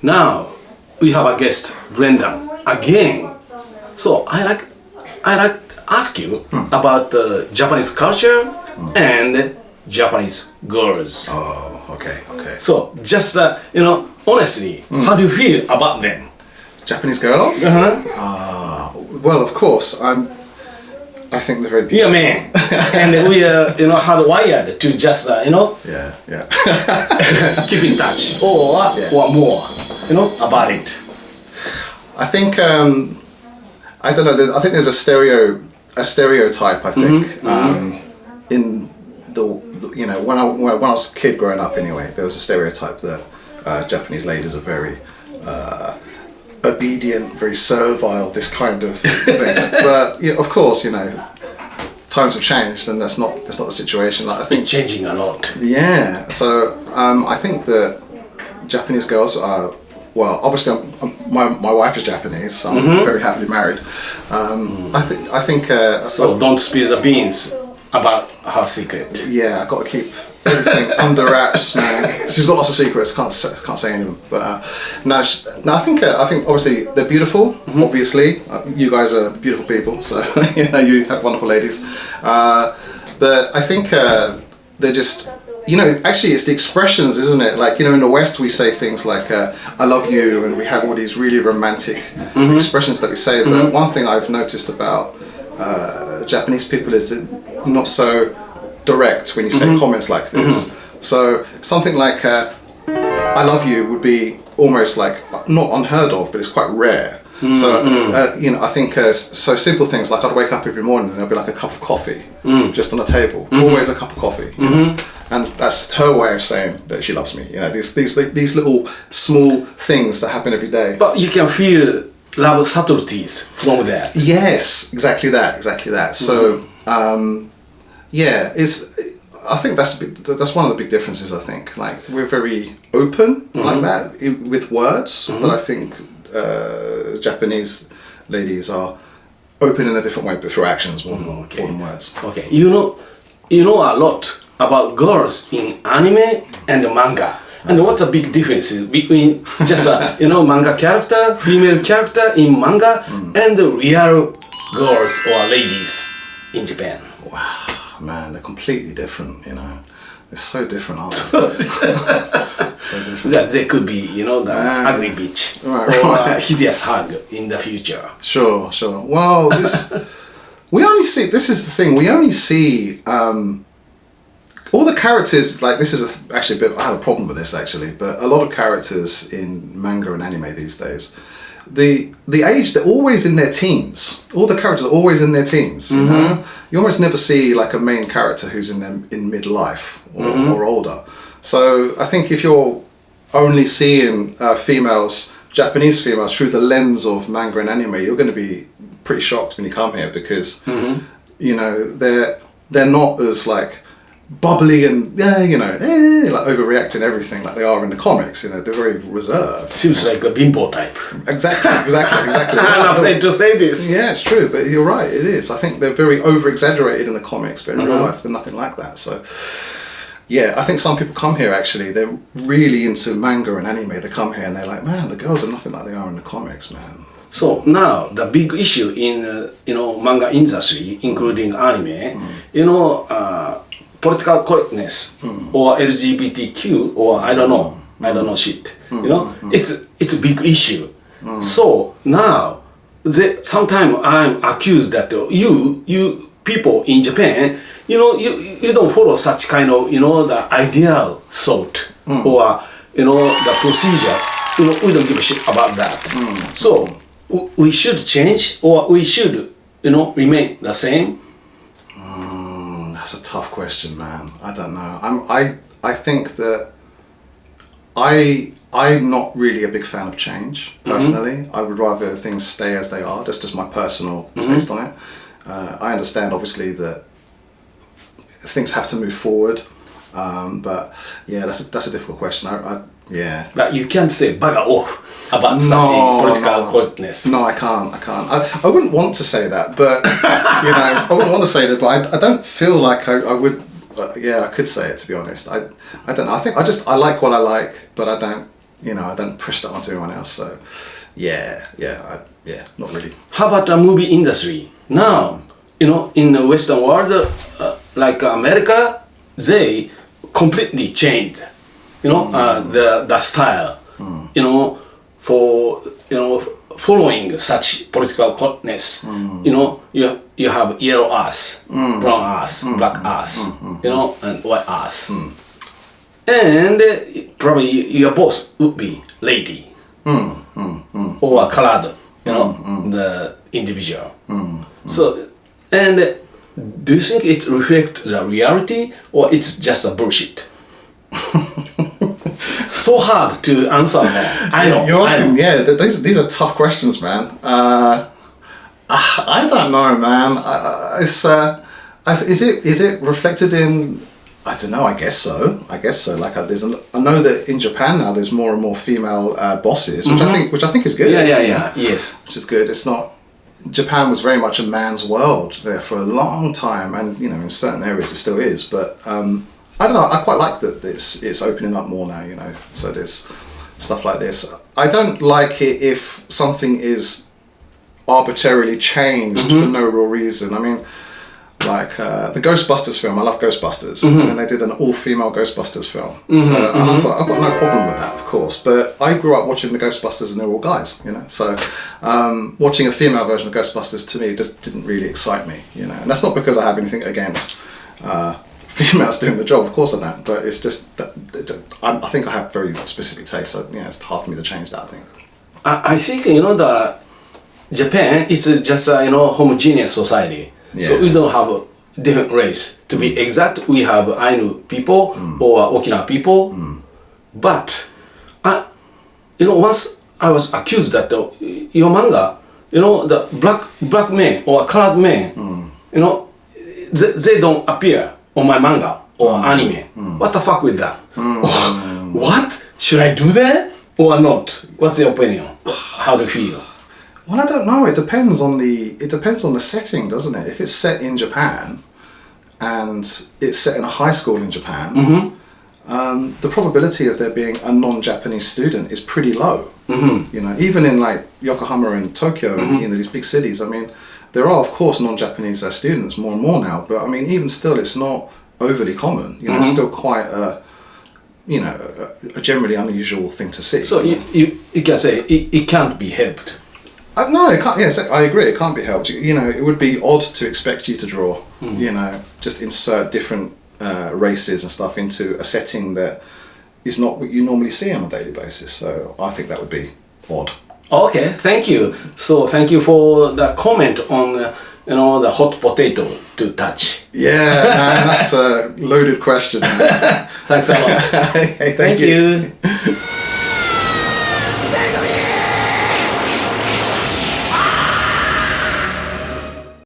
now we have a guest, Brendan, again. So I like to ask you about Japanese culture and Japanese girls. Oh, okay. So just honestly, how do you feel about them? Japanese girls? Well, of course, I think they're very beautiful. Yeah, man. And we are, hardwired to just, Yeah. keep in touch or more, about it. I think I don't know. I think there's a stereotype. I think in the when I was a kid growing up. Anyway, there was a stereotype that Japanese ladies are very obedient, very servile, this kind of thing. But of course, times have changed, and that's not the situation. Like I think it's changing a lot. Yeah. So I think that Japanese girls are. Well, obviously, my wife is Japanese, so I'm very happily married. I think. So don't spill the beans about her secret. Yeah, I got to keep everything under wraps, man. She's got lots of secrets. Can't say any of them. But I think obviously they're beautiful. Obviously, you guys are beautiful people, so you have wonderful ladies. But I think they're just. Actually it's the expressions, isn't it? Like, in the West we say things like, I love you, and we have all these really romantic expressions that we say. But one thing I've noticed about Japanese people is that not so direct when you say comments like this. So something like, I love you would be almost like, not unheard of, but it's quite rare. So, I think so simple things like I'd wake up every morning and there'll be like a cup of coffee just on the table. Always a cup of coffee. And that's her way of saying that she loves me. These little small things that happen every day. But you can feel love subtleties from there. Yes, exactly that. So, I think that's one of the big differences. I think like we're very open like that with words, but I think Japanese ladies are open in a different way, but through actions more than words. Okay, you know a lot about girls in anime and manga. And what's the big difference between just a manga character, female character in manga, and the real girls or ladies in Japan? Wow, man, they're completely different. They're so different, aren't they? So different. That they could be, the ugly bitch or hideous hug in the future. Sure. Well, we only see. This is the thing. We only see. All the characters, like this is actually a bit. I had a problem with this actually, but a lot of characters in manga and anime these days, the age they're always in their teens. All the characters are always in their teens. You almost never see like a main character who's in midlife or older. So I think if you're only seeing Japanese females through the lens of manga and anime, you're going to be pretty shocked when you come here because they're not as like bubbly and like overreacting everything like they are in the comics. They're very reserved. Seems like a bimbo type. Exactly. I'm afraid to say this. Yeah, it's true, but you're right. It is. I think they're very over-exaggerated in the comics, but in real life they're nothing like that. So yeah, I think some people come here actually. They're really into manga and anime. They come here and they're like, man, the girls are nothing like they are in the comics, man. So now the big issue in manga industry, including anime, political correctness or LGBTQ or I don't know shit. It's a big issue. So now sometimes I'm accused that you people in Japan, you don't follow such kind of the ideal thought or the procedure. We don't give a shit about that. So we should change or we should remain the same. That's a tough question, man. I don't know. I think that I'm not really a big fan of change personally. I would rather things stay as they are. That's just my personal taste on it. I understand obviously that things have to move forward, but yeah, that's a difficult question. Yeah. But you can't say bugger off about such political correctness. No, I can't. I wouldn't want to say that, but I wouldn't want to say that, but I don't feel like I would. Yeah, I could say it, to be honest. I don't know. I think I like what I like, but I don't I don't push that onto anyone else. So, yeah, not really. How about the movie industry? Now, in the Western world, like America, they completely changed, the style, for, following such political correctness. You have yellow ass, brown ass, black ass, and white ass. And probably your boss would be lady or colored, the individual. So, and do you think it reflects the reality or it's just a bullshit? So hard to answer, man. I know. You're asking, these are tough questions, man. I don't know, man. Is it reflected in? I don't know. I guess so. Like I know that in Japan now there's more and more female bosses, which I think is good. Yeah. Yes. Which is good. It's not. Japan was very much a man's world there for a long time, and in certain areas it still is. But I don't know. I quite like that it's opening up more now. So there's stuff like this. I don't like it if something is arbitrarily changed for no real reason. I mean, like the Ghostbusters film. I love Ghostbusters, and they did an all-female Ghostbusters film. So I thought I've got no problem with that, of course. But I grew up watching the Ghostbusters, and they're all guys, So watching a female version of Ghostbusters to me just didn't really excite me, And that's not because I have anything against females doing the job. Of course I don't. But it's just that I think I have very specific tastes. So it's hard for me to change that. I think. I think the Japan is just a homogeneous society. Yeah. So we don't have a different race. To be exact, we have Ainu people or Okinawa people. But once I was accused that your manga, the black men or colored men, they don't appear on my manga or anime. What the fuck with that? What? Should I do that or not? What's your opinion? How do you feel? Well, I don't know. It depends on the setting, doesn't it? If it's set in Japan and it's set in a high school in Japan, the probability of there being a non-Japanese student is pretty low. Even in like Yokohama and Tokyo, these big cities. I mean, there are of course non-Japanese students more and more now, but I mean, even still, it's not overly common. It's still quite a generally unusual thing to see. So you can say it can't be helped. No, it can't. Yes, I agree. It can't be helped. It would be odd to expect you to draw. Just insert different races and stuff into a setting that is not what you normally see on a daily basis. So I think that would be odd. Okay, thank you. So thank you for the comment on the hot potato to touch. Yeah, man, that's a loaded question. Thanks a lot. Hey, thank you.